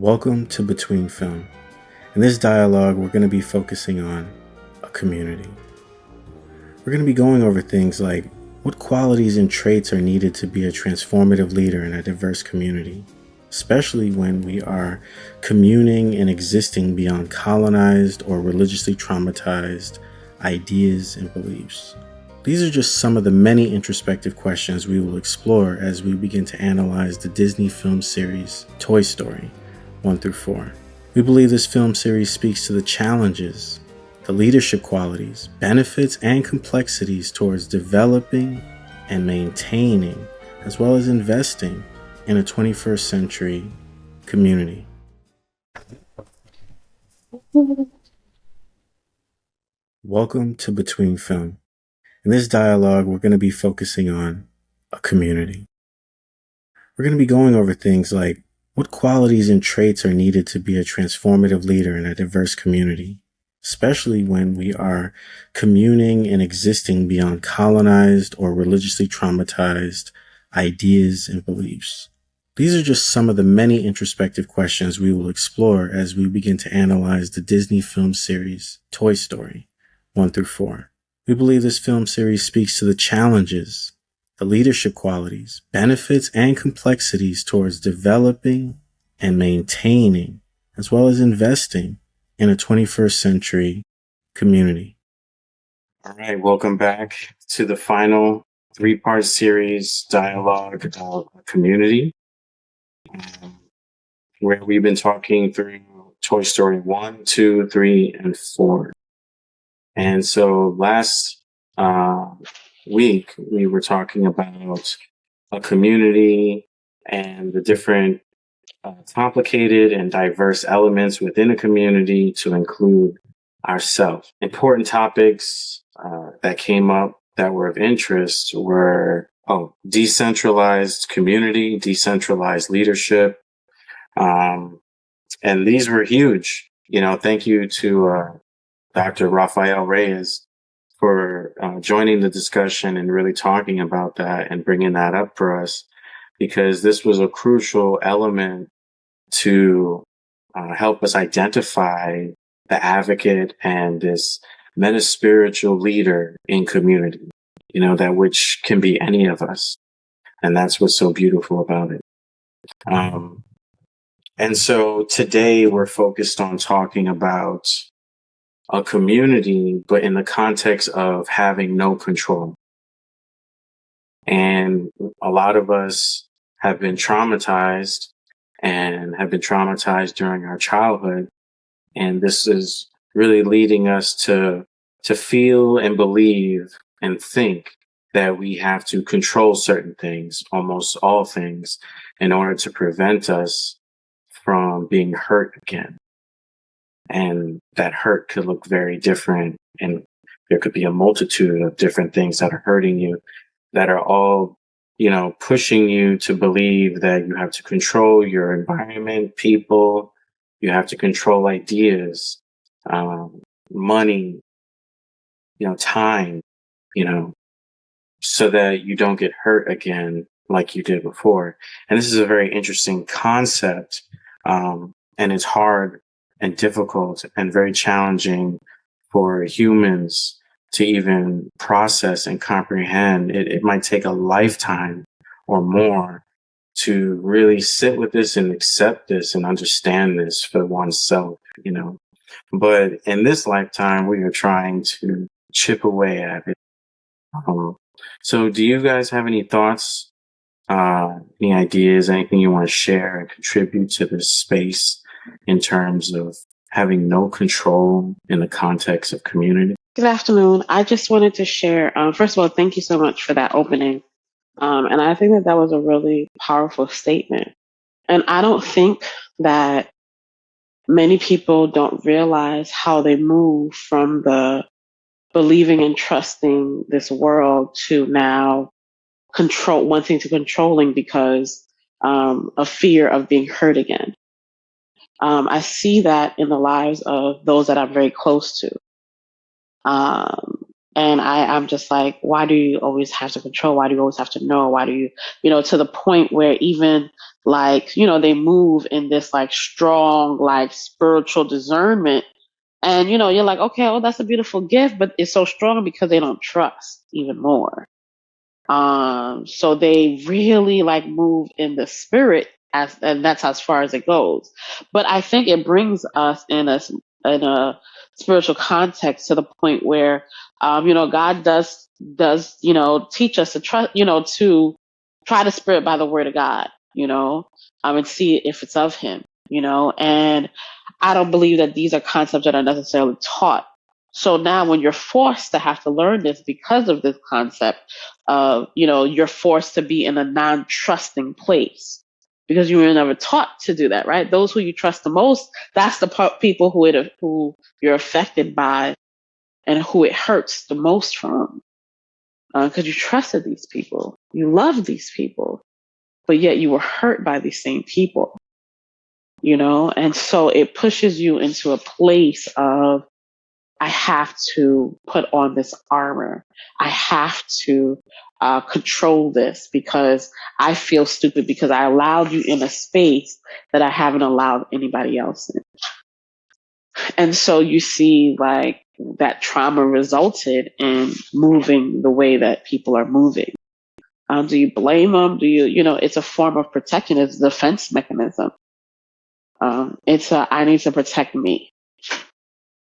Welcome to Between Film. In this dialogue, we're going to be focusing on a community. We're going to be going over things like what qualities and traits are needed to be a transformative leader in a diverse community, especially when we are communing and existing beyond colonized or religiously traumatized ideas and beliefs. These are just some of the many introspective questions we will explore as we begin to analyze the Disney film series Toy Story 1 through 4. We believe this film series speaks to the challenges, the leadership qualities, benefits, and complexities towards developing and maintaining, as well as investing in a 21st century community. Welcome to Between Film. In this dialogue, we're going to be focusing on a community. We're going to be going over things like what qualities and traits are needed to be a transformative leader in a diverse community, especially when we are communing and existing beyond colonized or religiously traumatized ideas and beliefs. These are just some of the many introspective questions we will explore as we begin to analyze the Disney film series Toy Story 1 through 4. We believe this film series speaks to the challenges, the leadership qualities, benefits, and complexities towards developing and maintaining, as well as investing in a 21st century community. All right, welcome back to the final three-part series dialogue about community, where we've been talking through Toy Story 1, 2, 3, and 4. And so last week, we were talking about a community and the different complicated and diverse elements within a community to include ourselves. Important topics that came up that were of interest were decentralized community, decentralized leadership. And these were huge. Thank you to Dr. Rafael Reyes for joining the discussion and really talking about that and bringing that up for us, because this was a crucial element to help us identify the advocate and this meta-spiritual leader in community, that which can be any of us. And that's what's so beautiful about it. And so today we're focused on talking about a community, but in the context of having no control. And a lot of us have been traumatized during our childhood. And this is really leading us to feel and believe and think that we have to control certain things, almost all things, in order to prevent us from being hurt again. And that hurt could look very different. And there could be a multitude of different things that are hurting you that are all, pushing you to believe that you have to control your environment, people, you have to control ideas, money, time, so that you don't get hurt again like you did before. And this is a very interesting concept. And it's hard and difficult and very challenging for humans to even process and comprehend. It might take a lifetime or more to really sit with this and accept this and understand this for oneself, But in this lifetime, we are trying to chip away at it. So do you guys have any thoughts, any ideas, anything you want to share and contribute to this space in terms of having no control in the context of community? Good afternoon. I just wanted to share, first of all, thank you so much for that opening. And I think that was a really powerful statement. And I don't think that many people don't realize how they move from the believing and trusting this world to now wanting to controlling because of fear of being hurt again. I see that in the lives of those that I'm very close to. And I'm just like, why do you always have to control? Why do you always have to know? Why do you, to the point where even like, they move in this like strong, like spiritual discernment. And, you're like, okay, oh, that's a beautiful gift, but it's so strong because they don't trust even more. So they really like move in the spirit and that's as far as it goes. But I think it brings us in a spiritual context to the point where, God does, teach us to trust, to try the spirit by the word of God, and see if it's of him, and I don't believe that these are concepts that are necessarily taught. So now when you're forced to have to learn this because of this concept, you're forced to be in a non-trusting place because you were never taught to do that, right? Those who you trust the most, that's the people who you're affected by and who it hurts the most from, because you trusted these people, you loved these people, but yet you were hurt by these same people, and so it pushes you into a place of, I have to put on this armor. I have to control this because I feel stupid because I allowed you in a space that I haven't allowed anybody else in. And so you see, like, that trauma resulted in moving the way that people are moving. Do you blame them? Do you, it's a form of protection. It's a defense mechanism. I need to protect me.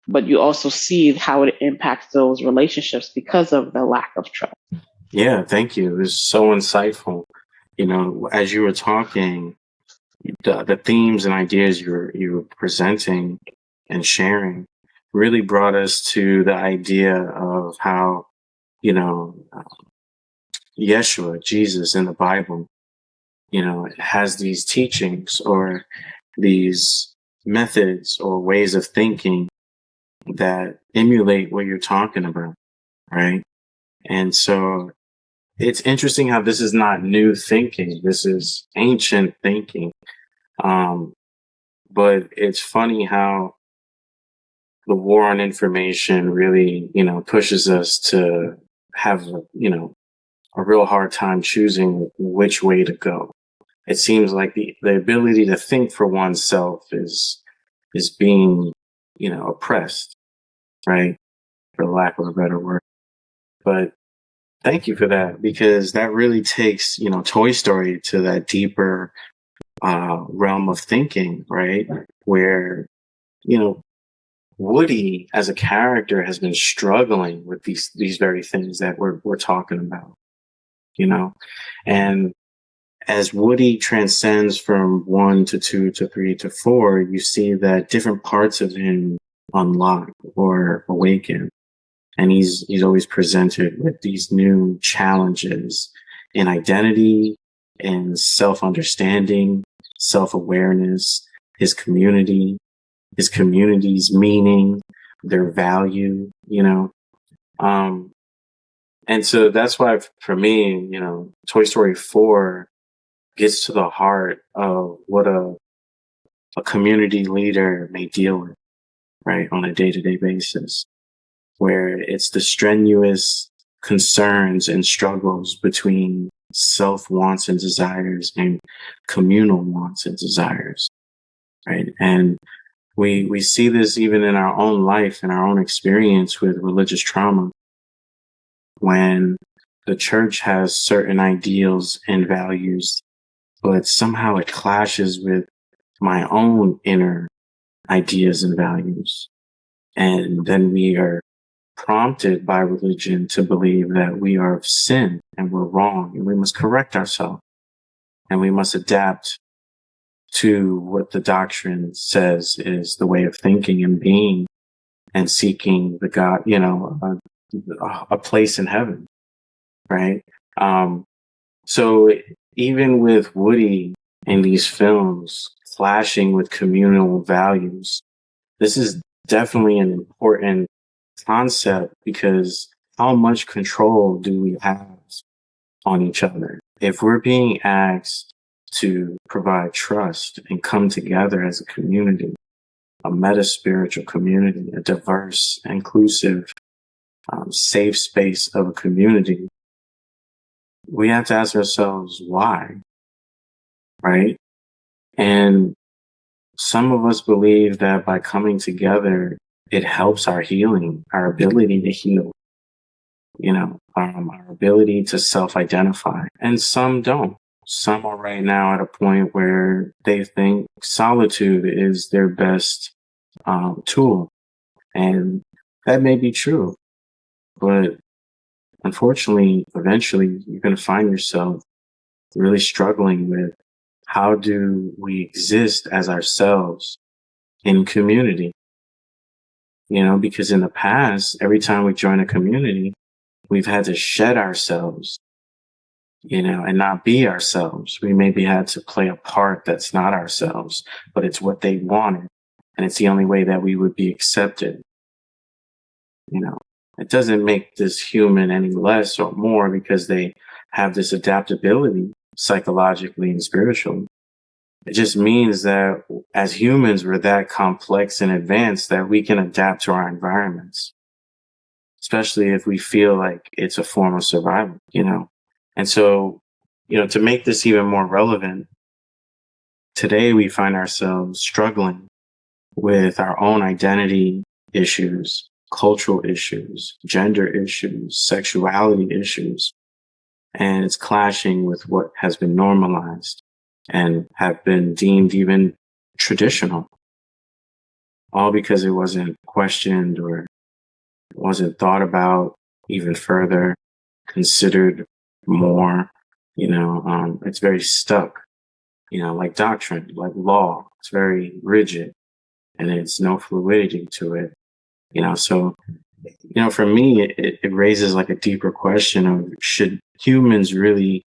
But you also see how it impacts those relationships because of the lack of trust. Yeah, thank you. It was so insightful. As you were talking, the themes and ideas you were presenting and sharing really brought us to the idea of how, Yeshua, Jesus in the Bible, has these teachings or these methods or ways of thinking that emulate what you're talking about, right? And so it's interesting how this is not new thinking. This is ancient thinking. But it's funny how the war on information really, pushes us to have, a real hard time choosing which way to go. It seems like the ability to think for oneself is being, oppressed, right? For lack of a better word. But thank you for that, because that really takes, Toy Story to that deeper realm of thinking, right? Where, Woody as a character has been struggling with these very things that we're talking about, and as Woody transcends from 1 to 2 to 3 to 4, you see that different parts of him unlock or awaken. And he's always presented with these new challenges in identity, in self-understanding, self-awareness, his community's meaning, their value, and so that's why for me, Toy Story 4 gets to the heart of what a community leader may deal with, right, on a day-to-day basis, where it's the strenuous concerns and struggles between self-wants and desires and communal wants and desires, right? And we see this even in our own life, in our own experience with religious trauma, when the church has certain ideals and values, but somehow it clashes with my own inner ideas and values. And then we are prompted by religion to believe that we are of sin and we're wrong and we must correct ourselves and we must adapt to what the doctrine says is the way of thinking and being and seeking the God, a place in heaven, right? So even with Woody in these films clashing with communal values, this is definitely an important concept, because how much control do we have on each other? If we're being asked to provide trust and come together as a community, a meta-spiritual community, a diverse, inclusive safe space of a community, we have to ask ourselves why, right? And some of us believe that by coming together, it helps our healing, our ability to heal, our ability to self-identify. And some don't. Some are right now at a point where they think solitude is their best tool. And that may be true. But unfortunately, eventually, you're going to find yourself really struggling with how do we exist as ourselves in community? Because in the past, every time we join a community, we've had to shed ourselves, and not be ourselves. We maybe had to play a part that's not ourselves, but it's what they wanted. And it's the only way that we would be accepted. It doesn't make this human any less or more because they have this adaptability psychologically and spiritually. It just means that as humans, we're that complex and advanced that we can adapt to our environments, especially if we feel like it's a form of survival, And so, to make this even more relevant, today we find ourselves struggling with our own identity issues, cultural issues, gender issues, sexuality issues, and it's clashing with what has been normalized and have been deemed even traditional, all because it wasn't questioned or wasn't thought about even further, considered more. It's very stuck, like doctrine, like law. It's very rigid and it's no fluidity to it. So, for me, it raises like a deeper question of should humans really,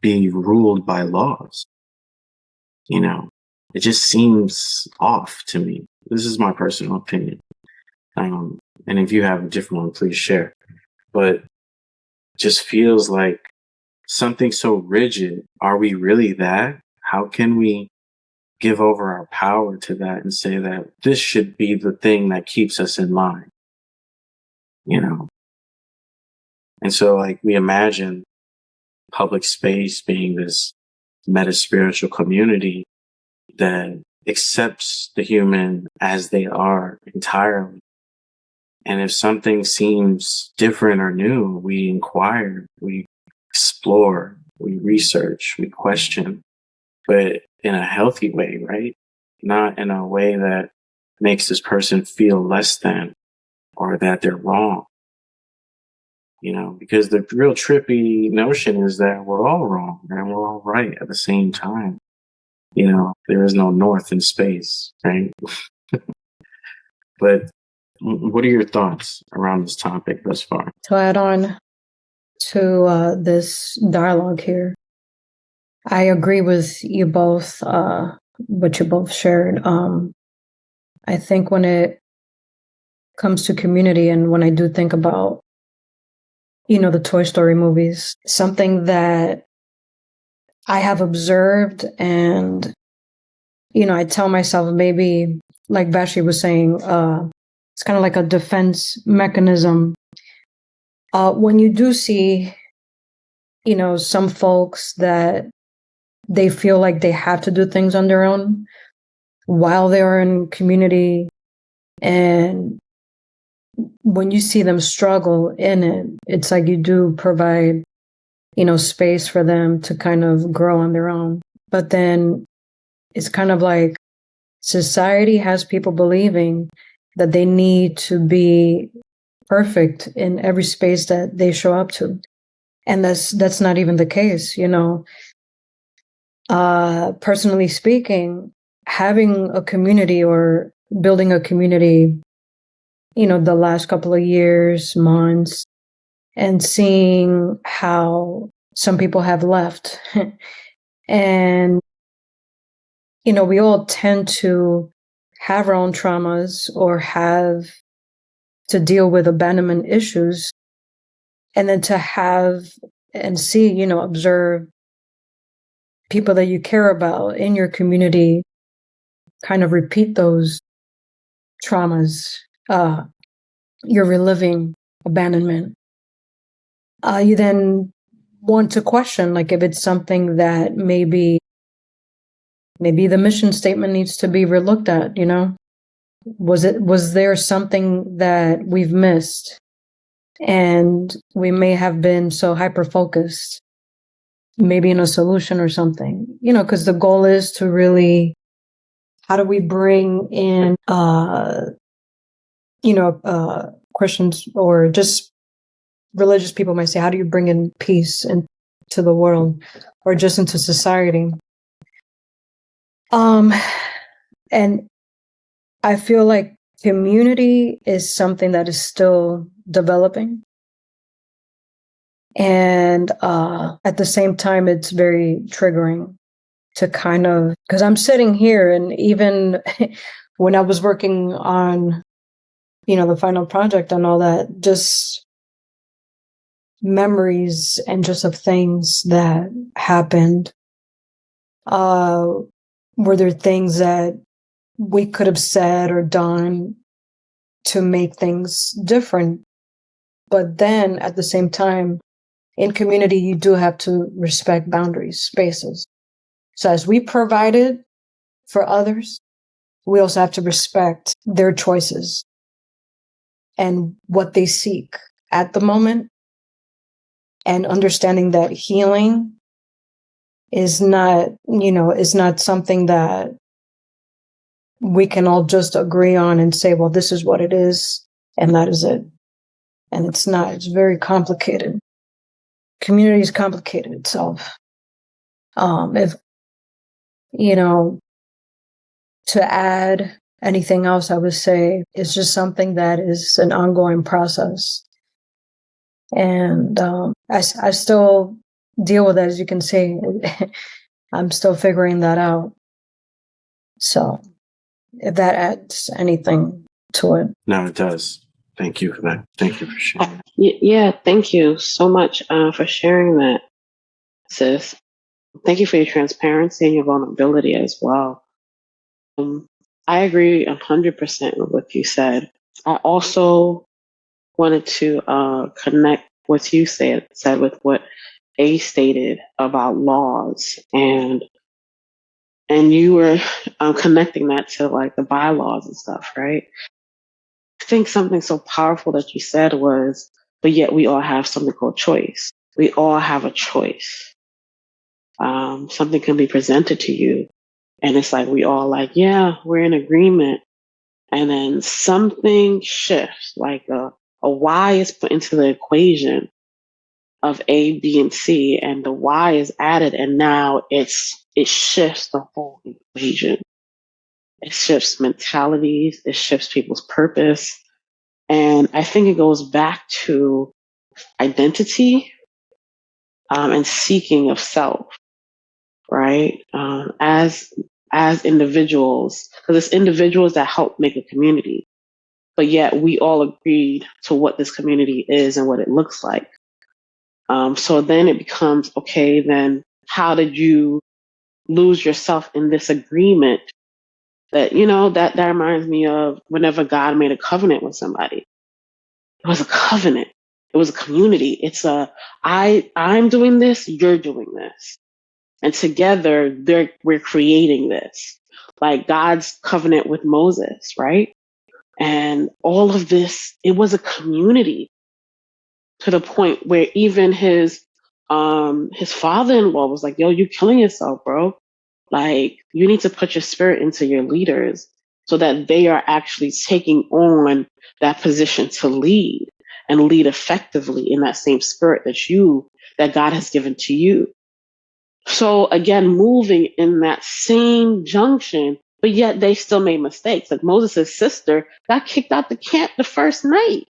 be ruled by laws? It just seems off to me. This is my personal opinion. And if you have a different one, please share. But it just feels like something so rigid. Are we really that? How can we give over our power to that and say that this should be the thing that keeps us in line? And so like we imagine public space being this meta-spiritual community that accepts the human as they are entirely. And if something seems different or new, we inquire, we explore, we research, we question, but in a healthy way, right? Not in a way that makes this person feel less than or that they're wrong. Because the real trippy notion is that we're all wrong and we're all right at the same time. There is no north in space, right? But what are your thoughts around this topic thus far? To add on to this dialogue here, I agree with you both, what you both shared. I think when it comes to community and when I do think about, the Toy Story movies, something that I have observed and, I tell myself maybe, like Vashi was saying, it's kind of like a defense mechanism. When you do see, some folks that they feel like they have to do things on their own while they are in community, and when you see them struggle in it, it's like you do provide, space for them to kind of grow on their own. But then it's kind of like society has people believing that they need to be perfect in every space that they show up to. And that's not even the case, personally speaking, having a community or building a community, the last couple of years, months, and seeing how some people have left. And, we all tend to have our own traumas or have to deal with abandonment issues. And then to have and see, observe people that you care about in your community kind of repeat those traumas. you're reliving abandonment. You then want to question, like, if it's something that maybe the mission statement needs to be relooked at, was there something that we've missed, and we may have been so hyper focused maybe in a solution or something, because the goal is to really, how do we bring in Christians or just religious people might say, how do you bring in peace into the world or just into society? And I feel like community is something that is still developing. And at the same time, it's very triggering to kind of, because I'm sitting here, and even when I was working on, the final project and all that, just memories and just of things that happened. Were there things that we could have said or done to make things different? But then at the same time, in community, you do have to respect boundaries, spaces. So as we provided for others, we also have to respect their choices and what they seek at the moment, and understanding that healing is not something that we can all just agree on and say, well, this is what it is, and that is it. And it's not. It's very complicated. Community is complicated itself. If, to add anything else, I would say it's just something that is an ongoing process. And I still deal with it, as you can see. I'm still figuring that out. So if that adds anything to it. No, it does. Thank you for that. Thank you for sharing. Yeah, thank you so much for sharing that, sis. Thank you for your transparency and your vulnerability as well. I agree 100% with what you said. I also wanted to connect what you said with what A stated about laws, and you were connecting that to like the bylaws and stuff, right? I think something so powerful that you said was, but yet we all have something called choice. We all have a choice. Something can be presented to you, and it's like we all like, yeah, we're in agreement, and then something shifts, like a Y is put into the equation of A, B, and C, and the Y is added, and now it shifts the whole equation. It shifts mentalities, it shifts people's purpose. And I think it goes back to identity and seeking of self, right? As individuals, because it's individuals that help make a community, but yet we all agreed to what this community is and what it looks like. So then it becomes, okay, then how did you lose yourself in this agreement? That, that reminds me of whenever God made a covenant with somebody. It was a covenant. It was a community. It's I'm doing this, you're doing this. And together we're creating this. Like God's covenant with Moses, right? And all of this, it was a community, to the point where even his father-in-law was like, yo, you killing yourself, bro. Like, you need to put your spirit into your leaders so that they are actually taking on that position to lead and lead effectively in that same spirit that God has given to you. So again, moving in that same junction, but yet they still made mistakes. Like Moses' sister got kicked out the camp the first night.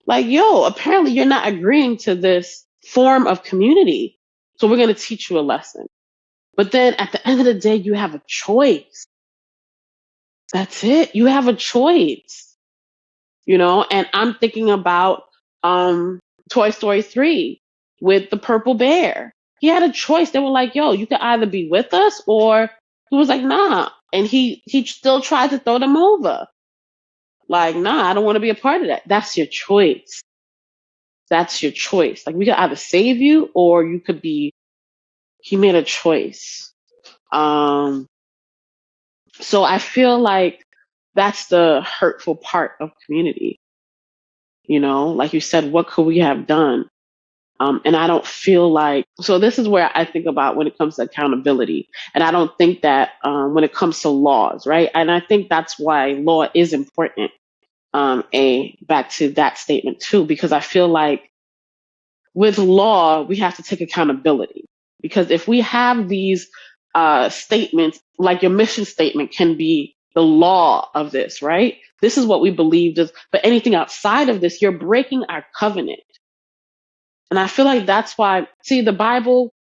Like, yo, apparently you're not agreeing to this form of community. So we're going to teach you a lesson. But then at the end of the day, you have a choice. That's it. You have a choice, and I'm thinking about Toy Story 3 with the purple bear. He had a choice. They were like, yo, you could either be with us, or he was like, nah. And he still tried to throw them over. Like, nah, I don't want to be a part of that. That's your choice. That's your choice. Like, we could either save you or you could be, he made a choice. So I feel like that's the hurtful part of community. You know, like you said, what could we have done? And I don't feel like, so this is where I think about when it comes to accountability. And I don't think that when it comes to laws, right? And I think that's why law is important. Back to that statement too, because I feel like with law, we have to take accountability. Because if we have these statements, like your mission statement can be the law of this, right? This is what we believe is, but anything outside of this, you're breaking our covenant. And I feel like that's why, see, the Bible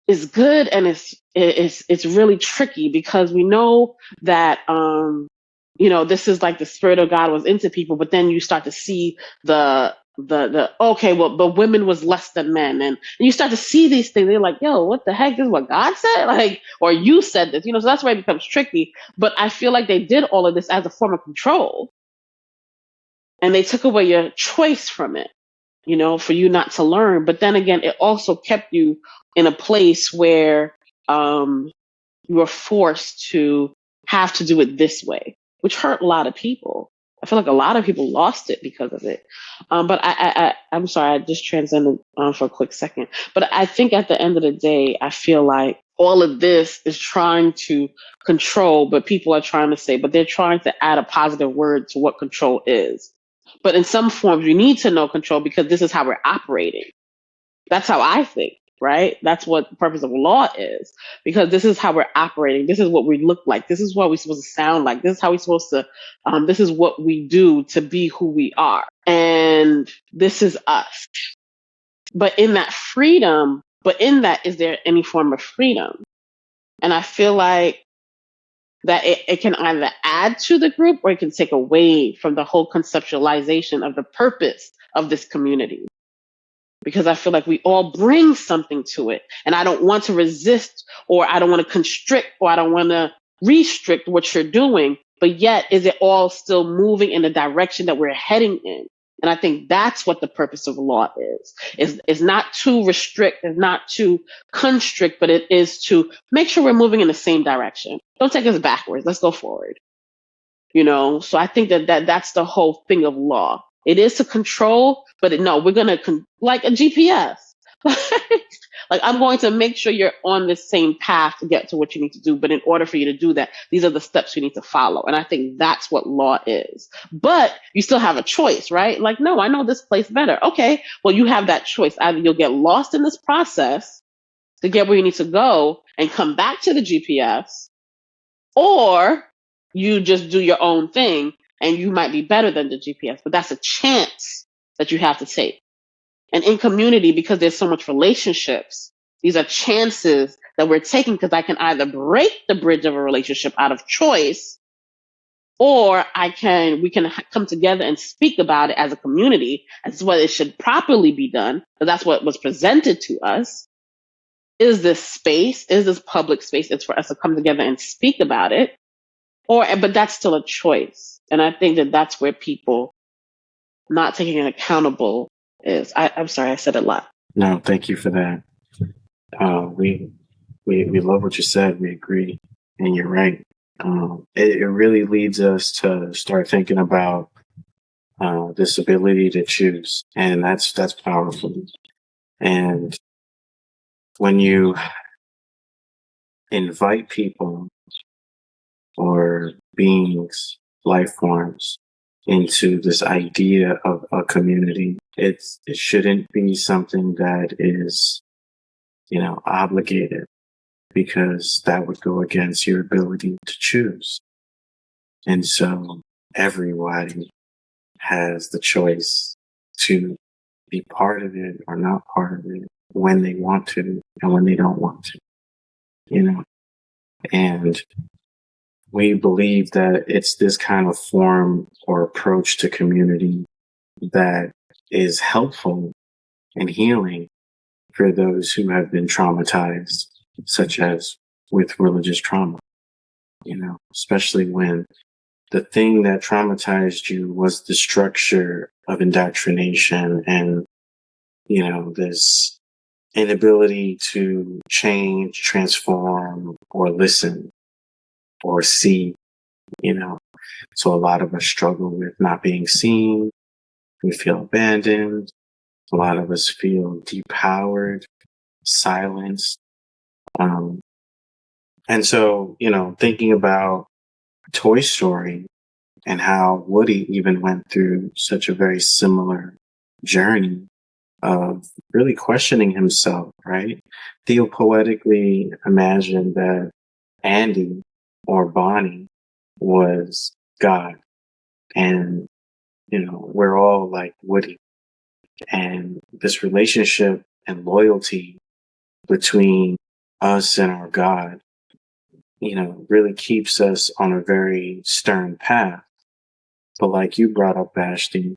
is good and it's really tricky because we know that this is like the Spirit of God was into people, but then you start to see the okay, well, but women was less than men, and you start to see these things. They're like, yo, what the heck? This is what God said, like, or you said this, so that's why it becomes tricky. But I feel like they did all of this as a form of control, and they took away your choice from it. For you not to learn. But then again, it also kept you in a place where you were forced to have to do it this way, which hurt a lot of people. I feel like a lot of people lost it because of it. But I'm sorry, I just transcended for a quick second. But I think at the end of the day, I feel like all of this is trying to control, but people are trying to say, but they're trying to add a positive word to what control is. But in some forms, you need to know control because this is how we're operating. That's how I think, right? That's what the purpose of law is, because this is how we're operating. This is what we look like. This is what we're supposed to sound like. This is how we're supposed to, this is what we do to be who we are. And this is us. But in that freedom, is there any form of freedom? And I feel like that it can either add to the group or it can take away from the whole conceptualization of the purpose of this community. Because I feel like we all bring something to it. And I don't want to resist, or I don't want to constrict, or I don't want to restrict what you're doing. But yet, is it all still moving in the direction that we're heading in? And I think that's what the purpose of law is. It's not to restrict, it's not to constrict, but it is to make sure we're moving in the same direction. Don't take us backwards. Let's go forward. So I think that's the whole thing of law. It is to control, but no, we're going to, like a GPS. Like, I'm going to make sure you're on the same path to get to what you need to do. But in order for you to do that, these are the steps you need to follow. And I think that's what law is. But you still have a choice, right? Like, no, I know this place better. Okay, well, you have that choice. Either you'll get lost in this process to get where you need to go and come back to the GPS, or you just do your own thing and you might be better than the GPS. But that's a chance that you have to take. And in community, because there's so much relationships, these are chances that we're taking, because I can either break the bridge of a relationship out of choice, or we can come together and speak about it as a community. That's what it should properly be done, because that's what was presented to us. Is this public space? It's for us to come together and speak about it. But that's still a choice. And I think that's where people not taking it accountable is. I'm sorry, I said a lot. No, thank you for that. We love what you said. We agree, and you're right. It really leads us to start thinking about this ability to choose, and that's powerful. And when you invite people or beings, life forms, into this idea of a community, it shouldn't be something that is, obligated, because that would go against your ability to choose. And so everybody has the choice to be part of it or not part of it, when they want to and when they don't want to, and we believe that it's this kind of form or approach to community that is helpful and healing for those who have been traumatized, such as with religious trauma, especially when the thing that traumatized you was the structure of indoctrination and, this inability to change, transform, or listen or see, So a lot of us struggle with not being seen. We feel abandoned. A lot of us feel depowered, silenced. And so, thinking about Toy Story and how Woody even went through such a very similar journey of really questioning himself, right? Theopoetically imagine that Andy or Bonnie was God. And, we're all like Woody. And this relationship and loyalty between us and our God, really keeps us on a very stern path. But like you brought up, Ashton,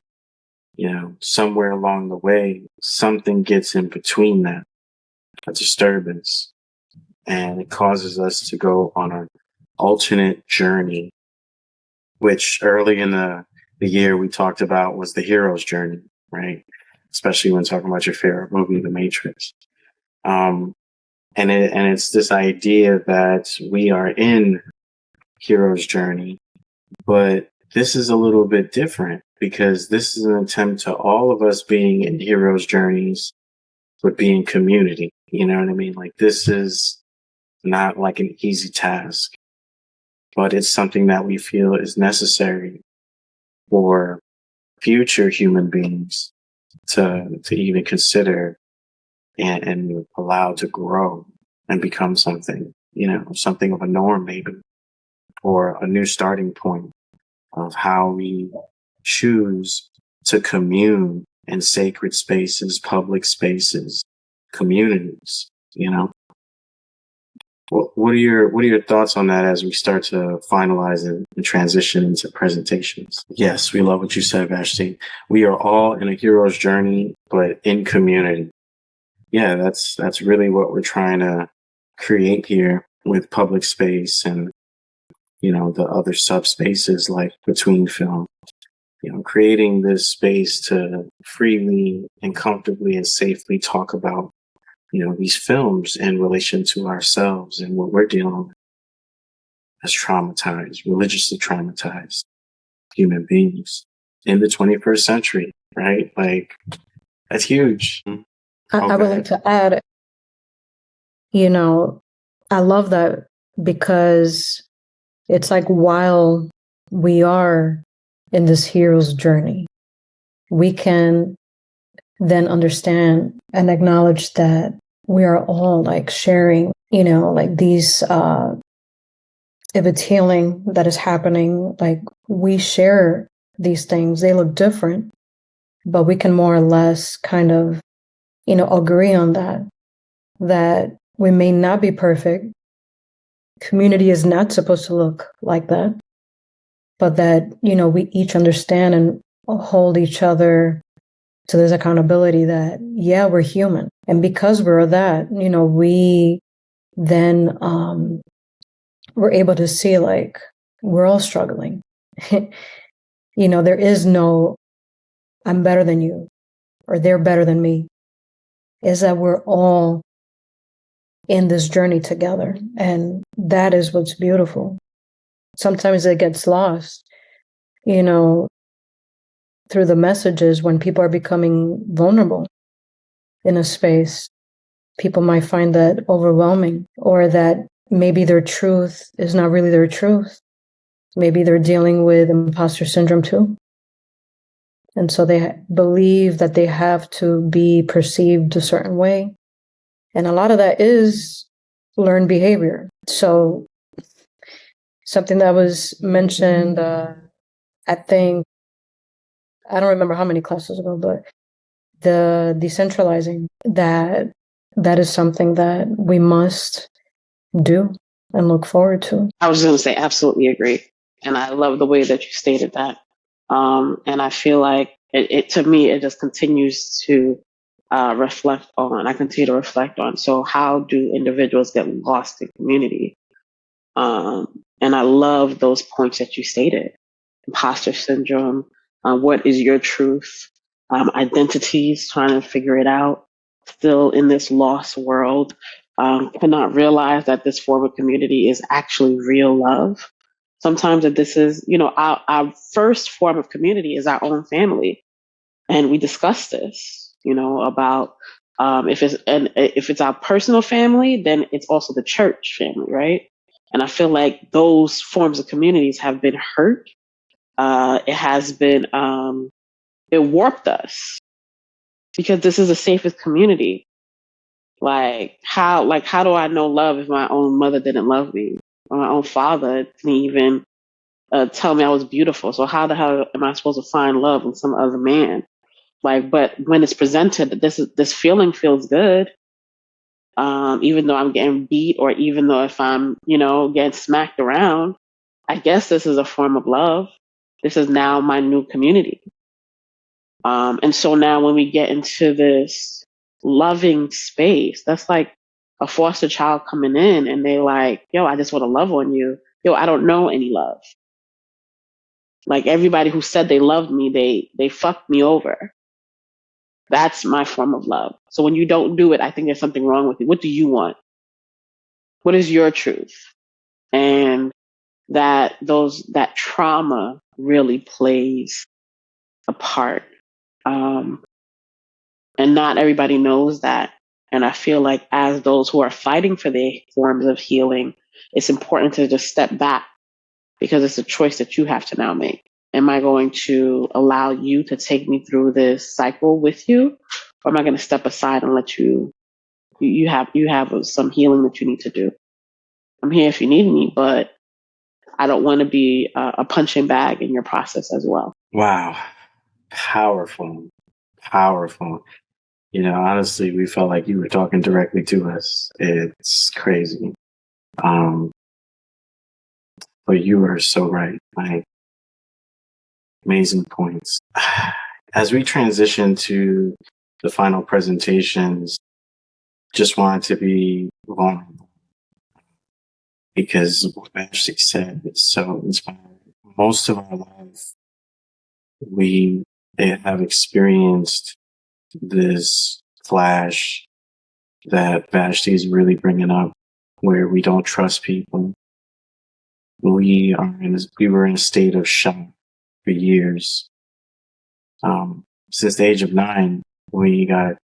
somewhere along the way, something gets in between that, a disturbance, and it causes us to go on an alternate journey, which early in the year we talked about was the hero's journey, right? Especially when talking about your favorite movie, The Matrix. And it's this idea that we are in hero's journey, but this is a little bit different because this is an attempt to all of us being in hero's journeys, but being community. You know what I mean? Like, this is not like an easy task, but it's something that we feel is necessary for future human beings to even consider and allow to grow and become something, something of a norm maybe, or a new starting point of how we choose to commune in sacred spaces, public spaces, communities, What are your thoughts on that as we start to finalize and transition into presentations? Yes, we love what you said, Vashti. We are all in a hero's journey, but in community. Yeah, that's really what we're trying to create here with public space and, the other subspaces like between film. Creating this space to freely and comfortably and safely talk about, these films in relation to ourselves and what we're dealing with as traumatized, religiously traumatized human beings in the 21st century, right? Like, that's huge. I would like to add, I love that because it's like while we are in this hero's journey, we can then understand and acknowledge that we are all like sharing, like these, if it's healing that is happening, like we share these things. They look different, but we can more or less kind of, agree on that we may not be perfect. Community is not supposed to look like that, but that, we each understand and hold each other to this accountability that, yeah, we're human. And because we're that, we then, we're able to see like, we're all struggling. There is no, I'm better than you, or they're better than me. Is that we're all in this journey together. And that is what's beautiful. Sometimes it gets lost, through the messages when people are becoming vulnerable in a space. People might find that overwhelming, or that maybe their truth is not really their truth. Maybe they're dealing with imposter syndrome too. And so they believe that they have to be perceived a certain way. And a lot of that is learned behavior. So something that was mentioned, I think, I don't remember how many classes ago, but the decentralizing, that is something that we must do and look forward to. I was going to say, absolutely agree. And I love the way that you stated that. And I feel like it to me, it just continues to I continue to reflect on. So how do individuals get lost in community? And I love those points that you stated. imposter syndrome, what is your truth, identities, trying to figure it out, still in this lost world, cannot realize that this form of community is actually real love. Sometimes that this is, our first form of community is our own family. And we discuss this, about if it's our personal family, then it's also the church family, right? And I feel like those forms of communities have been hurt. It has been it warped us because this is the safest community. How do I know love if my own mother didn't love me, or my own father didn't even tell me I was beautiful? So how the hell am I supposed to find love in some other man? But when it's presented, this feeling feels good, even though I'm getting beat, or even though if I'm, getting smacked around. I guess this is a form of love. This is now my new community. And so now when we get into this loving space, that's like a foster child coming in and they like, yo, I just want to love on you. Yo, I don't know any love. Like everybody who said they loved me, they fucked me over. That's my form of love. So when you don't do it, I think there's something wrong with you. What do you want? What is your truth? And that trauma really plays a part. And not everybody knows that. And I feel like as those who are fighting for the forms of healing, it's important to just step back, because it's a choice that you have to now make. Am I going to allow you to take me through this cycle with you? Or am I going to step aside and let you have some healing that you need to do? I'm here if you need me, but I don't want to be a punching bag in your process as well. Wow. Powerful. Powerful. Honestly, we felt like you were talking directly to us. It's crazy. But you are so right. Like, amazing points. As we transition to the final presentations, just wanted to be vulnerable, because what Ashley said is so inspiring. Most of our life, we have experienced this flash that Vashti is really bringing up, where we don't trust people. We were in a state of shock for years. Since the age of 9, we got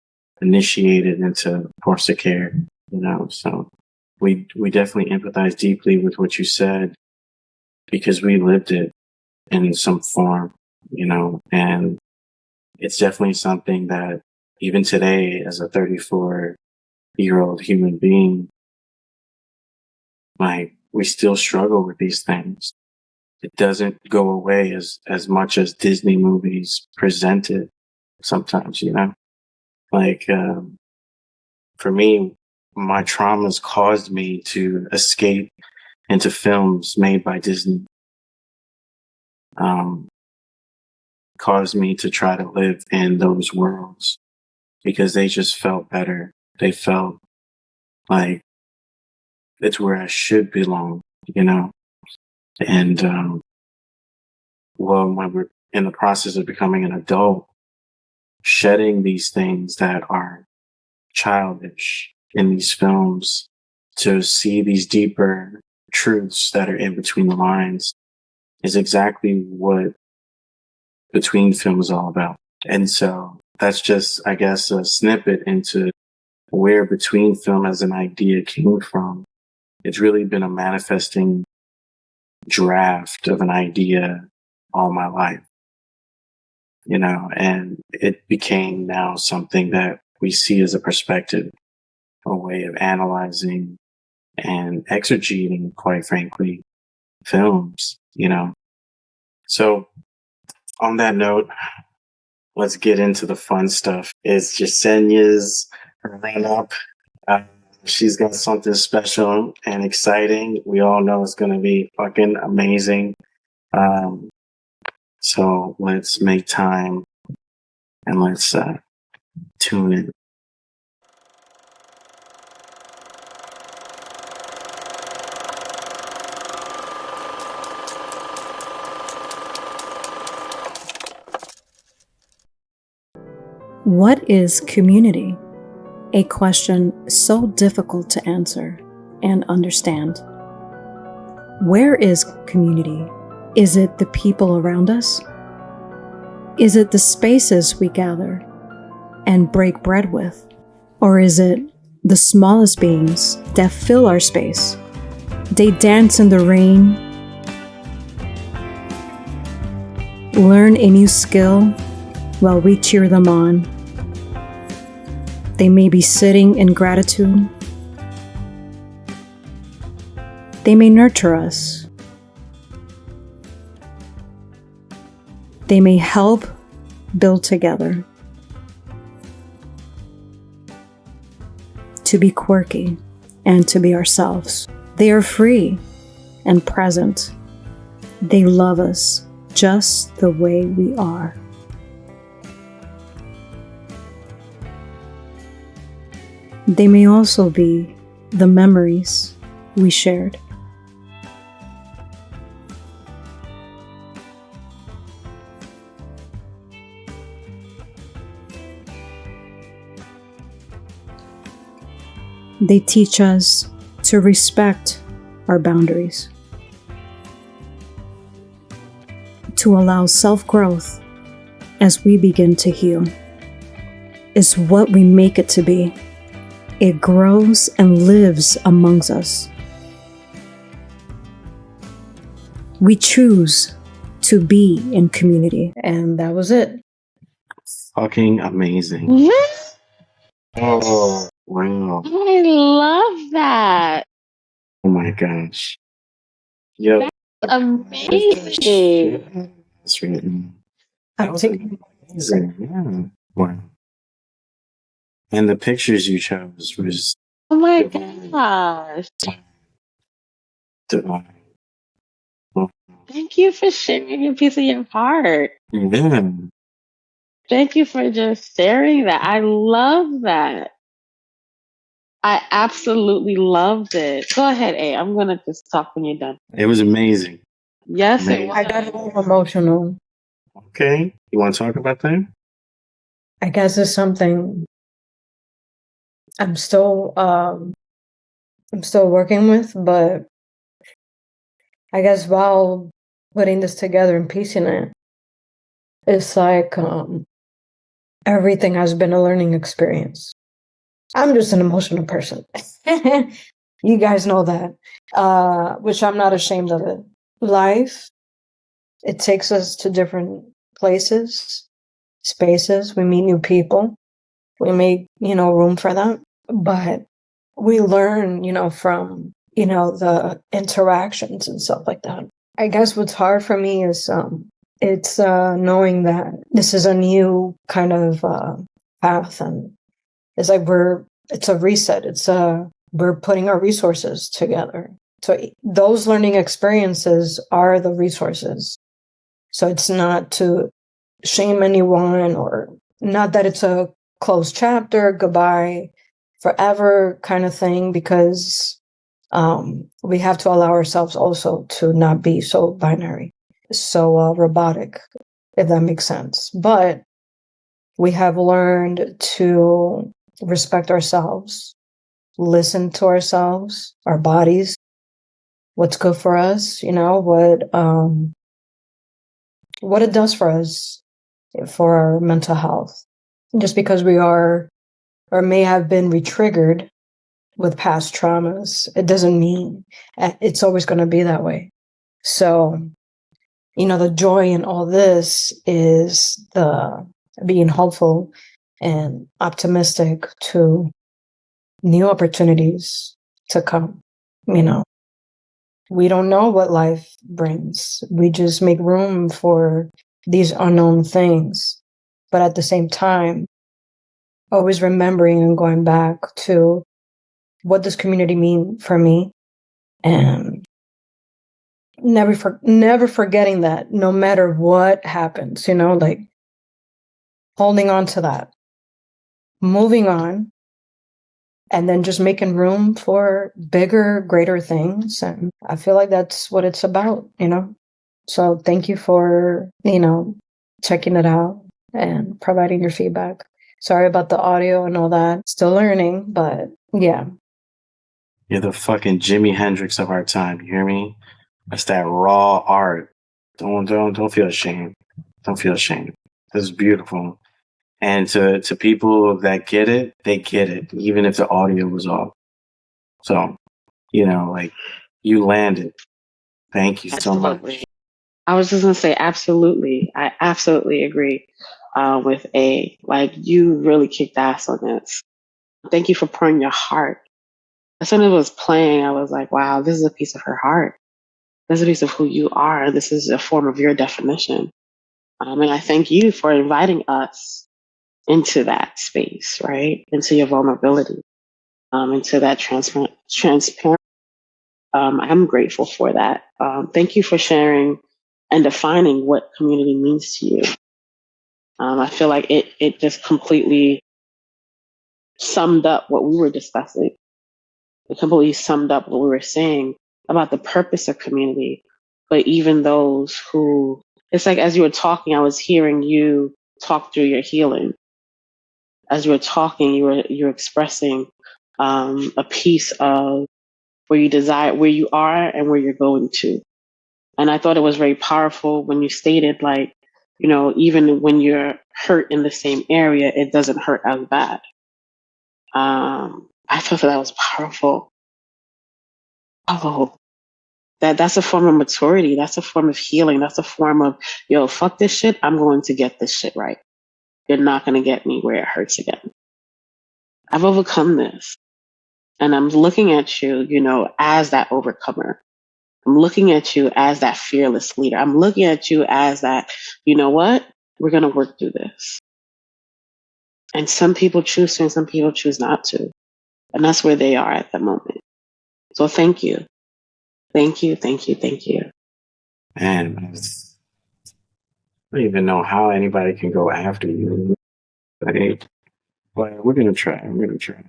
initiated into foster care, so we definitely empathize deeply with what you said, because we lived it in some form, and it's definitely something that even today, as a 34-year-old human being, like, we still struggle with these things. It doesn't go away as much as Disney movies present it sometimes, Like, for me, my traumas caused me to escape into films made by Disney. Caused me to try to live in those worlds, because they just felt better. They felt like it's where I should belong, And, when we're in the process of becoming an adult, shedding these things that are childish in these films, to see these deeper truths that are in between the lines, is exactly what Between Film is all about. And so that's just, I guess, a snippet into where Between Film as an idea came from. It's really been a manifesting draft of an idea all my life, and it became now something that we see as a perspective, a way of analyzing and exegeting, quite frankly, films, So on that note, let's get into the fun stuff. It's Jasenya's run up. She's got something special and exciting. We all know it's going to be fucking amazing. So let's make time and let's tune in. What is community? A question so difficult to answer and understand. Where is community? Is it the people around us? Is it the spaces we gather and break bread with? Or is it the smallest beings that fill our space? They dance in the rain, learn a new skill while we cheer them on. They may be sitting in gratitude. They may nurture us. They may help build together. To be quirky and to be ourselves. They are free and present. They love us just the way we are. They may also be the memories we shared. They teach us to respect our boundaries, to allow self-growth as we begin to heal. Is what we make it to be. It grows and lives amongst us. We choose to be in community. And that was it. Fucking amazing. Yes, Oh, wow. I love that. Oh my gosh. Yo, Amazing. that's written. I That was think amazing. Yeah. Wow. And the pictures you chose was Oh my divine. gosh. Divine. Oh, Thank you for sharing a piece of your heart. yeah. Thank you for just sharing that. I love that. I absolutely loved it. Go ahead, A. I'm going to just talk when you're done. It was amazing. Yes, it Amazing. was. I got a little emotional. Okay. You want to talk about that? I guess it's something I'm still working with, but I guess while putting this together and piecing it, it's like everything has been a learning experience. I'm just an emotional person. You guys know that, which I'm not ashamed of it. Life, it takes us to different places, spaces. We meet new people. We make, room for them. But we learn, from, the interactions and stuff like that. I guess what's hard for me is it's knowing that this is a new kind of path, and it's like it's a reset. We're putting our resources together. So those learning experiences are the resources. So it's not to shame anyone, or not that it's a closed chapter, goodbye forever kind of thing, because we have to allow ourselves also to not be so binary, so robotic, if that makes sense. But we have learned to respect ourselves, listen to ourselves, our bodies, what's good for us, what it does for us, for our mental health. Just because we are or may have been re-triggered with past traumas, it doesn't mean it's always going to be that way. So, the joy in all this is the being hopeful and optimistic to new opportunities to come. We don't know what life brings. We just make room for these unknown things. But at the same time, always remembering and going back to what does community mean for me, and never forgetting that no matter what happens, like holding on to that, moving on, and then just making room for bigger, greater things. And I feel like that's what it's about, So thank you for, checking it out and providing your feedback. Sorry about the audio and all that. Still learning, but yeah. You're the fucking Jimi Hendrix of our time. You hear me? That's that raw art. Don't feel ashamed. Don't feel ashamed. This is beautiful. And to people that get it, they get it, even if the audio was off. So, like, you landed. Thank you so Absolutely. much. I was just gonna say, absolutely. I absolutely agree with A. Like, you really kicked ass on this. Thank you for pouring your heart. As soon as it was playing, I was like, wow, this is a piece of her heart. This is a piece of who you are. This is a form of your definition. And I thank you for inviting us into that space, right? Into your vulnerability, into that transparent. I'm grateful for that. Thank you for sharing and defining what community means to you. I feel like it just completely summed up what we were discussing. It completely summed up what we were saying about the purpose of community. But even those who, it's like as you were talking, I was hearing you talk through your healing. As you were talking, you were expressing a piece of where you desire, where you are, and where you're going to. And I thought it was very powerful when you stated, like, even when you're hurt in the same area, it doesn't hurt as bad. I thought that was powerful. Oh, that's a form of maturity. That's a form of healing. That's a form of, yo, fuck this shit. I'm going to get this shit right. You're not going to get me where it hurts again. I've overcome this. And I'm looking at you, as that overcomer. I'm looking at you as that fearless leader. I'm looking at you as that, you know what? We're going to work through this. And some people choose to and some people choose not to. And that's where they are at the moment. So thank you. Thank you, thank you, thank you. Man, I don't even know how anybody can go after you. But we're going to try. We're going to try.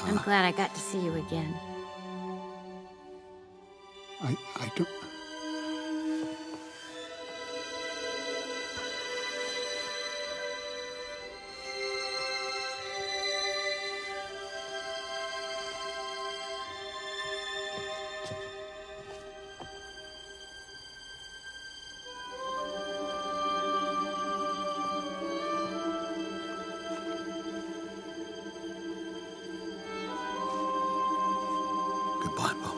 I'm glad I got to see you again. I don't... Goodbye, Mom.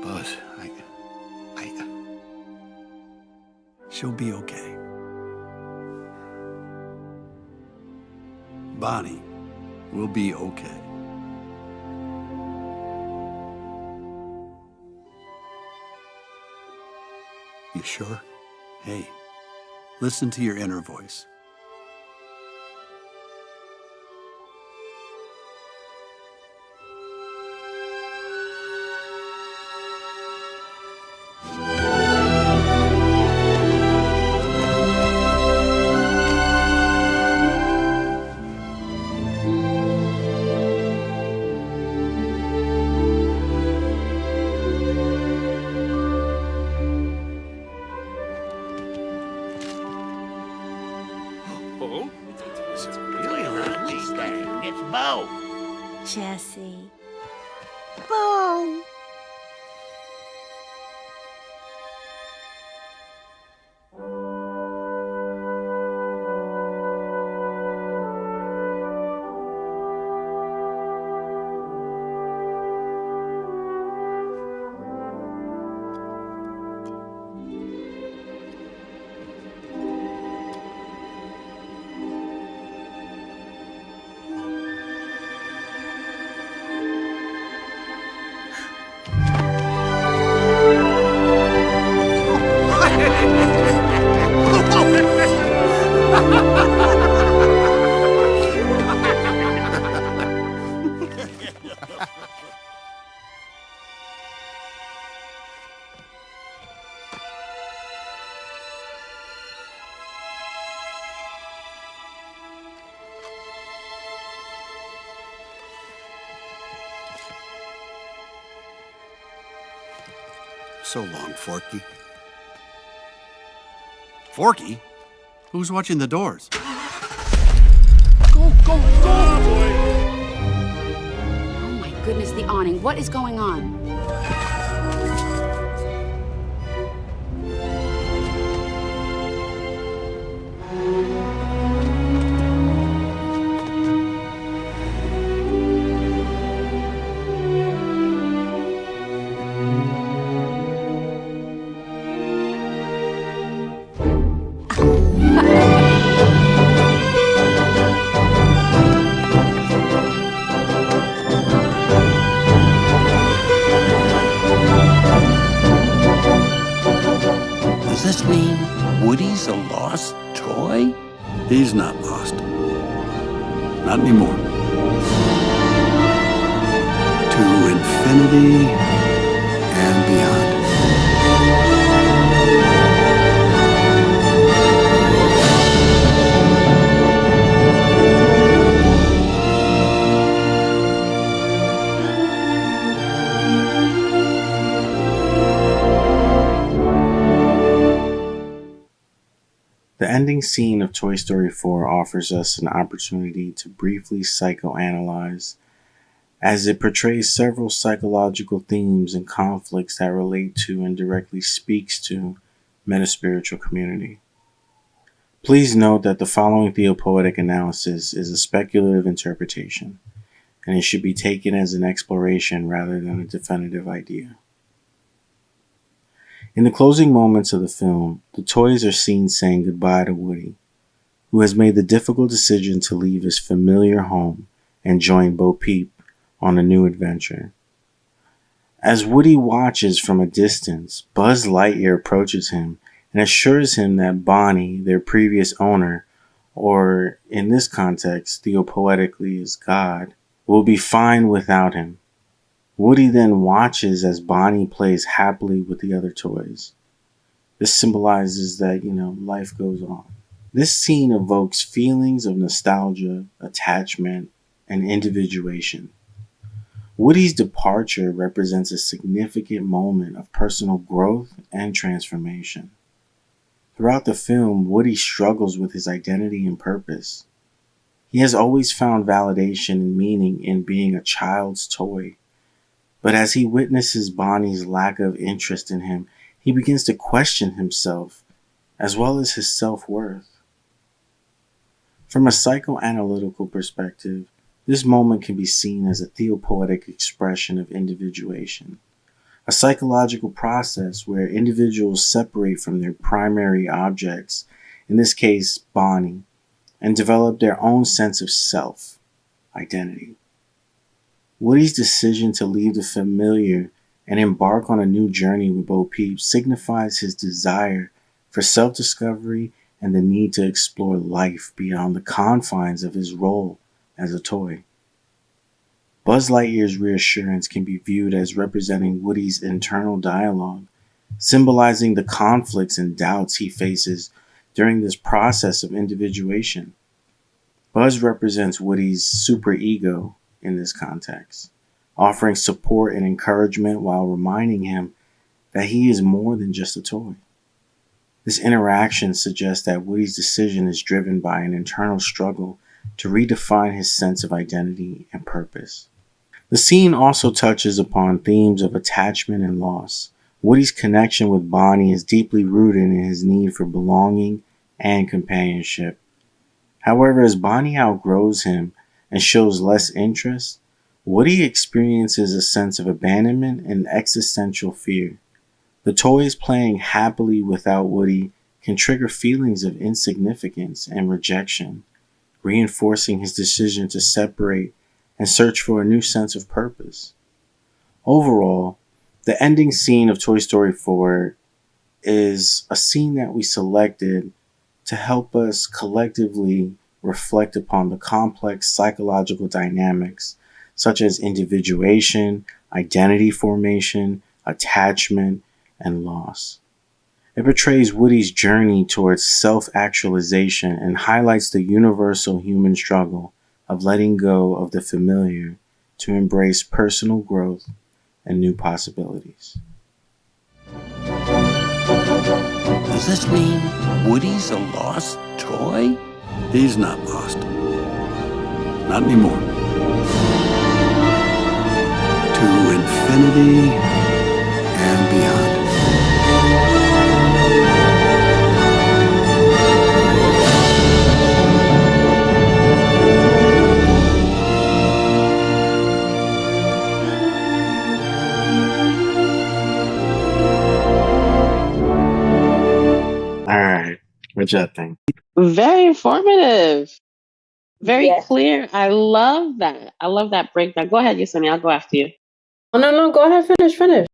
Buzz, she'll be okay. Bonnie will be okay. You sure? Hey, listen to your inner voice. Jesse. Bo! So long, Forky. Forky? Who's watching the doors? Go, go, go! Oh my goodness, the awning. What is going on? Does this mean Woody's a lost toy? He's not lost. Not anymore. To infinity and beyond. The ending scene of Toy Story 4 offers us an opportunity to briefly psychoanalyze, as it portrays several psychological themes and conflicts that relate to and directly speaks to metaspiritual community. Please note that the following theopoetic analysis is a speculative interpretation, and it should be taken as an exploration rather than a definitive idea. In the closing moments of the film, the toys are seen saying goodbye to Woody, who has made the difficult decision to leave his familiar home and join Bo Peep on a new adventure. As Woody watches from a distance, Buzz Lightyear approaches him and assures him that Bonnie, their previous owner, or in this context, theopoetically is God, will be fine without him. Woody then watches as Bonnie plays happily with the other toys. This symbolizes that, life goes on. This scene evokes feelings of nostalgia, attachment, and individuation. Woody's departure represents a significant moment of personal growth and transformation. Throughout the film, Woody struggles with his identity and purpose. He has always found validation and meaning in being a child's toy. But as he witnesses Bonnie's lack of interest in him, he begins to question himself, as well as his self-worth. From a psychoanalytical perspective, this moment can be seen as a theopoetic expression of individuation, a psychological process where individuals separate from their primary objects, in this case, Bonnie, and develop their own sense of self, identity. Woody's decision to leave the familiar and embark on a new journey with Bo Peep signifies his desire for self-discovery and the need to explore life beyond the confines of his role as a toy. Buzz Lightyear's reassurance can be viewed as representing Woody's internal dialogue, symbolizing the conflicts and doubts he faces during this process of individuation. Buzz represents Woody's superego in this context, offering support and encouragement while reminding him that he is more than just a toy. This interaction suggests that Woody's decision is driven by an internal struggle to redefine his sense of identity and purpose. The scene also touches upon themes of attachment and loss. Woody's connection with Bonnie is deeply rooted in his need for belonging and companionship. However, as Bonnie outgrows him and shows less interest, Woody experiences a sense of abandonment and existential fear. The toys playing happily without Woody can trigger feelings of insignificance and rejection, reinforcing his decision to separate and search for a new sense of purpose. Overall, the ending scene of Toy Story 4 is a scene that we selected to help us collectively reflect upon the complex psychological dynamics such as individuation, identity formation, attachment, and loss. It portrays Woody's journey towards self-actualization and highlights the universal human struggle of letting go of the familiar to embrace personal growth and new possibilities. Does this mean Woody's a lost toy? He's not lost. Not anymore. To infinity and beyond. All right, what y'all think? Very informative. Very Yes. clear. I love that. I love that breakdown. Go ahead, Yesenia. I'll go after you. Oh, no, go ahead, finish.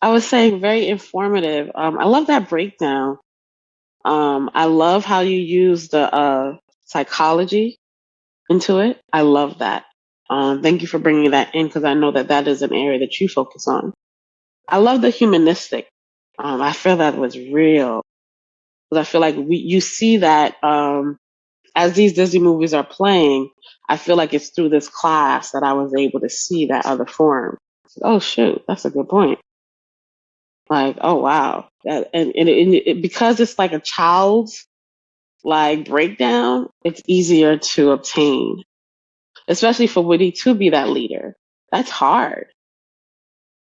I was saying very informative. I love that breakdown. I love how you use the psychology into it. I love that. Thank you for bringing that in because I know that that is an area that you focus on. I love the humanistic. I feel that was real because I feel like you see that as these Disney movies are playing. I feel like it's through this class that I was able to see that other form. Oh shoot, that's a good point. Like, oh wow, because it's like a child's like breakdown, it's easier to obtain, especially for Woody to be that leader. That's hard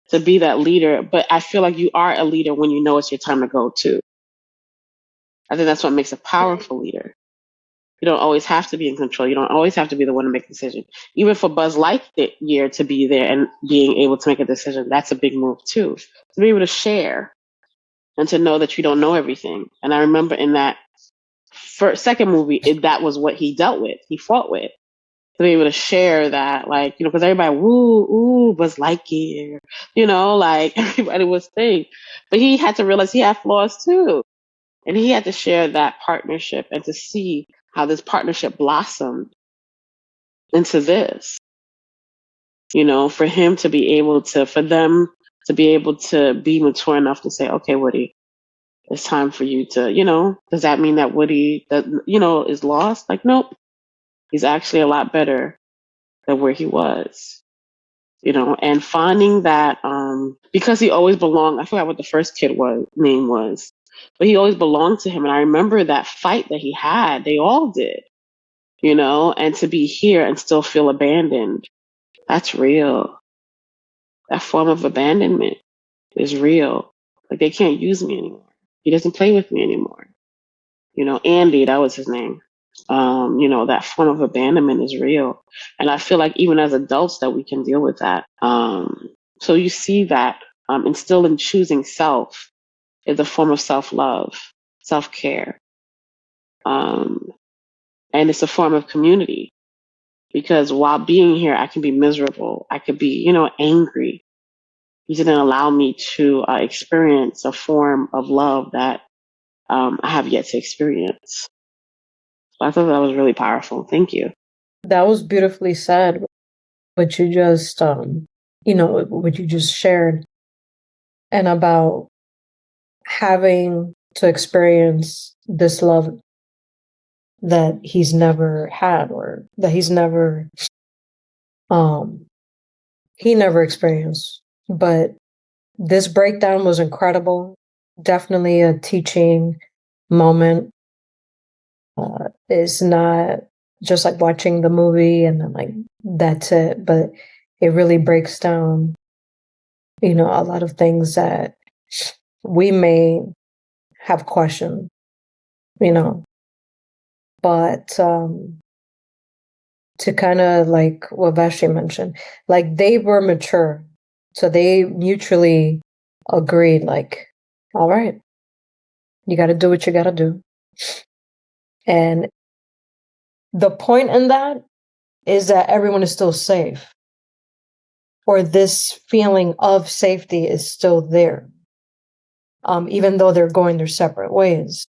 to be that leader, but I feel like you are a leader when you know it's your time to go too. I think that's what makes a powerful leader. You don't always have to be in control. You don't always have to be the one to make a decision. Even for Buzz Lightyear to be there and being able to make a decision, that's a big move too. To be able to share and to know that you don't know everything. And I remember in that second movie, that was what he dealt with. He fought with. To be able to share that, like, you know, because everybody, ooh, Buzz Lightyear, you know, like everybody was saying. But he had to realize he had flaws too. And he had to share that partnership and to see how this partnership blossomed into this, you know, for him to be able to, for them to be able to be mature enough to say, okay, Woody, it's time for you to, you know, does that mean that Woody, that, you know, is lost? Like, nope. He's actually a lot better than where he was, you know, and finding that, because he always belonged, I forgot what the first name was, but he always belonged to him. And I remember that fight that he had, they all did, you know, and to be here and still feel abandoned, that's real. That form of abandonment is real. Like, they can't use me anymore. He doesn't play with me anymore. You know, Andy, that was his name. You know, that form of abandonment is real. And I feel like even as adults that we can deal with that. So you see that, and still in choosing self is a form of self-love, self-care. And it's a form of community because while being here, I can be miserable. I could be, you know, angry. He didn't allow me to experience a form of love that I have yet to experience. So I thought that was really powerful. Thank you. That was beautifully said. What you just, you know, what you just shared, and about having to experience this love that he's never had, or that he's never, he never experienced. But this breakdown was incredible. Definitely a teaching moment. It's not just like watching the movie and then like that's it, but it really breaks down, you know, a lot of things that we may have questioned, you know. But to kind of like what Vashti mentioned, like they were mature. So they mutually agreed, like, all right, you got to do what you got to do. And the point in that is that everyone is still safe, or this feeling of safety is still there, even though they're going their separate ways.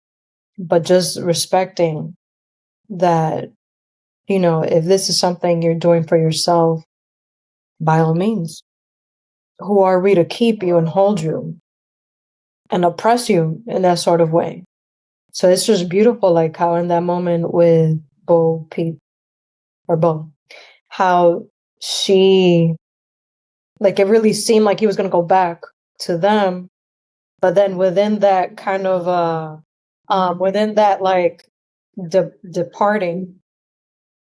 But just respecting that, you know, if this is something you're doing for yourself, by all means. Who are we to keep you and hold you and oppress you in that sort of way? So it's just beautiful, like how in that moment with Bo Peep or Bo, how she, like, it really seemed like he was going to go back to them. But then within that kind of, within that, like, departing,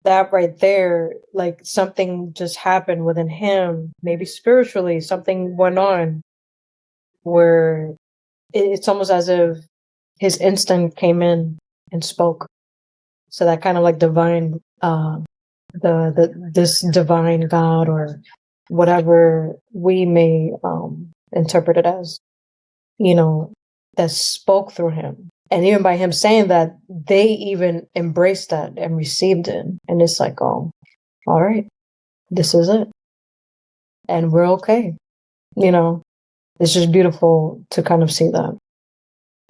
that right there, like something just happened within him, maybe spiritually, something went on where it's almost as if his instinct came in and spoke. So that kind of like divine, this divine God or whatever we may interpret it as, that spoke through him. And even by him saying that, they even embraced that and received it. And it's like, oh, all right, this is it. And we're okay. It's just beautiful to kind of see that.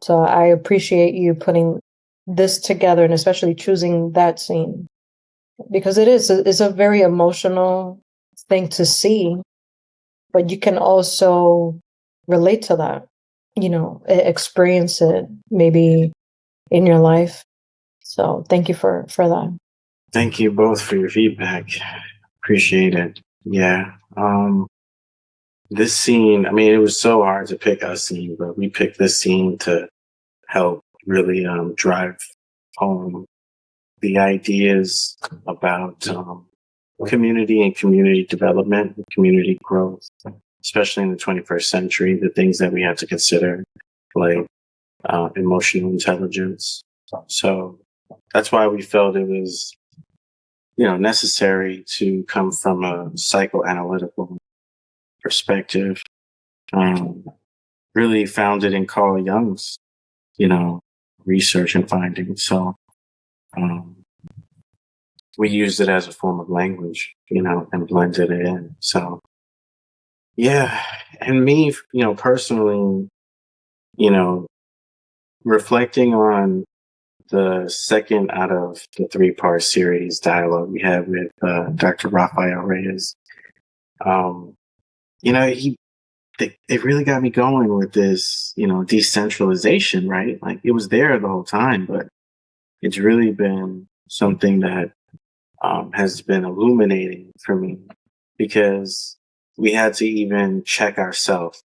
So I appreciate you putting this together and especially choosing that scene because it's a very emotional thing to see, but you can also relate to that, experience it maybe in your life. So thank you for that. Thank you both for your feedback. Appreciate it. Yeah. This scene, I mean, it was so hard to pick a scene, but we picked this scene to help really drive home the ideas about community and community development, and community growth, especially in the 21st century, the things that we have to consider, like emotional intelligence. So that's why we felt it was, necessary to come from a psychoanalytical perspective, really founded in Carl Jung's, research and findings. So we used it as a form of language, and blended it in. So yeah, and me, personally, reflecting on the second out of the 3-part series dialogue we had with Dr. Rafael Reyes, it really got me going with this, decentralization, right? Like it was there the whole time, but it's really been something that has been illuminating for me because we had to even check ourselves,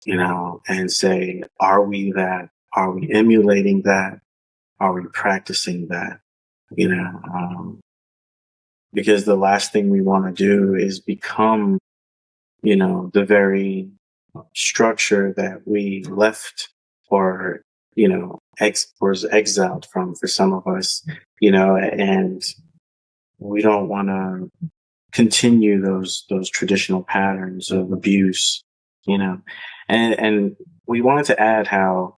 and say, are we that? Are we emulating that? Are we practicing that? Because the last thing we want to do is become, the very structure that we left or, was exiled from for some of us, and we don't want to continue those traditional patterns of abuse, and we wanted to add how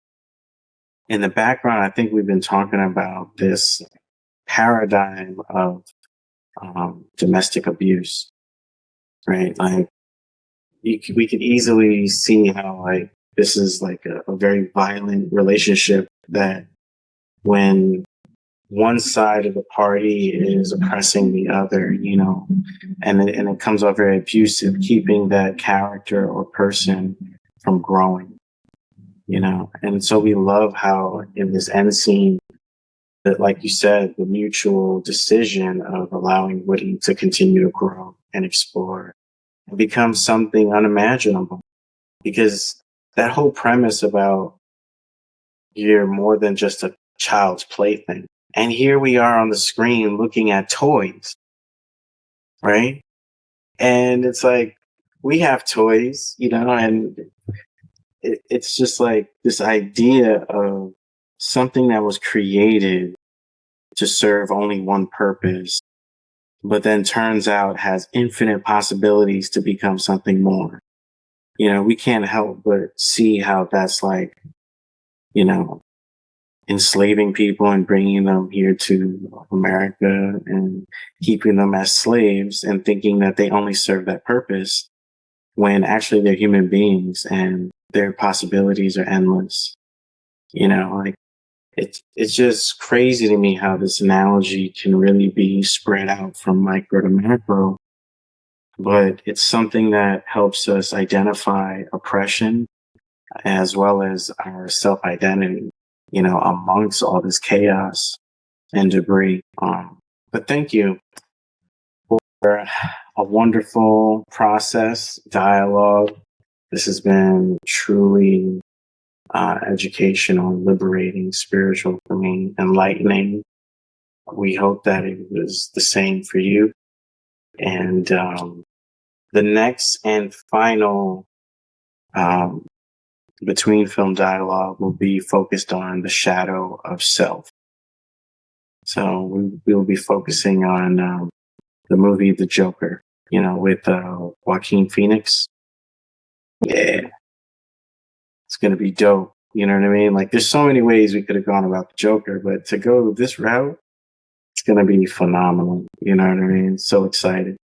in the background, I think we've been talking about this paradigm of domestic abuse, right? Like we could easily see how like this is like a very violent relationship that when one side of the party is oppressing the other, and it comes off very abusive, keeping that character or person from growing, and so we love how in this end scene that, like you said, the mutual decision of allowing Woody to continue to grow and explore and become something unimaginable, because that whole premise about you're more than just a child's plaything. And here we are on the screen looking at toys, right? And it's like, we have toys, and it's just like this idea of something that was created to serve only one purpose, but then turns out has infinite possibilities to become something more. We can't help but see how that's like, enslaving people and bringing them here to America and keeping them as slaves and thinking that they only serve that purpose when actually they're human beings and their possibilities are endless. Like it's just crazy to me how this analogy can really be spread out from micro to macro. but it's something that helps us identify oppression as well as our self-identity, amongst all this chaos and debris. But thank you for a wonderful process, dialogue. This has been truly educational, liberating, spiritual for me, enlightening. We hope that it was the same for you. And the next and final between film dialogue will be focused on the shadow of self. So we'll be focusing on the movie The Joker, with Joaquin Phoenix. Yeah, it's going to be dope. You know what I mean? Like, there's so many ways we could have gone about the Joker, but to go this route, it's going to be phenomenal. You know what I mean? So excited.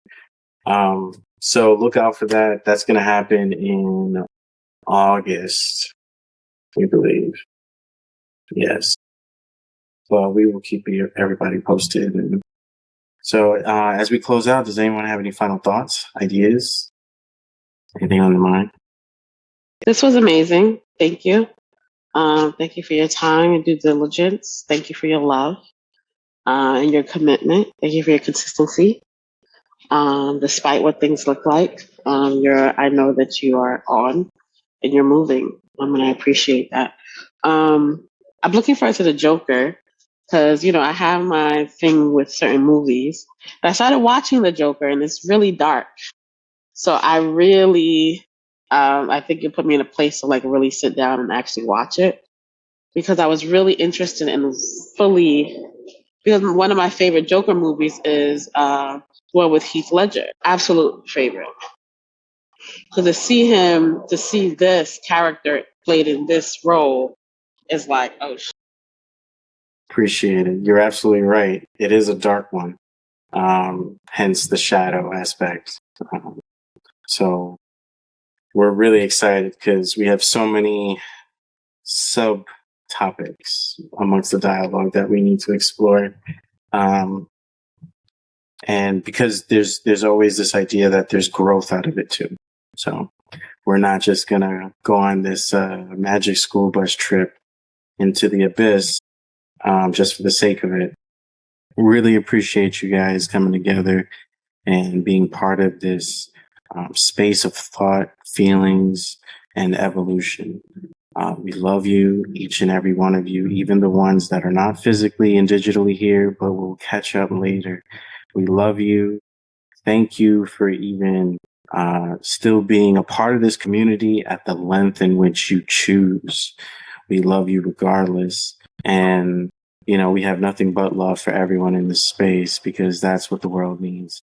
So look out for that. That's going to happen in August, we believe. Yes. Well, we will keep everybody posted. And so as we close out, does anyone have any final thoughts, ideas, anything on the mind? This was amazing. Thank you. Thank you for your time and due diligence. Thank you for your love and your commitment. Thank you for your consistency. Despite what things look like, I know that you are on and you're moving. And I appreciate that. I'm looking forward to the Joker because, I have my thing with certain movies. But I started watching the Joker and it's really dark. So I really, I think it put me in a place to like really sit down and actually watch it because I was really interested in because one of my favorite Joker movies is one with Heath Ledger, absolute favorite. So to see this character played in this role is like, oh shit. Appreciate it. You're absolutely right. It is a dark one. Hence the shadow aspect. So we're really excited because we have so many subtopics amongst the dialogue that we need to explore. And because there's always this idea that there's growth out of it too. So we're not just going to go on this magic school bus trip into the abyss just for the sake of it. Really appreciate you guys coming together and being part of this space of thought, feelings, and evolution. We love you, each and every one of you, even the ones that are not physically and digitally here, but will catch up later. We love you. Thank you for even still being a part of this community at the length in which you choose. We love you regardless. And, we have nothing but love for everyone in this space because that's what the world needs.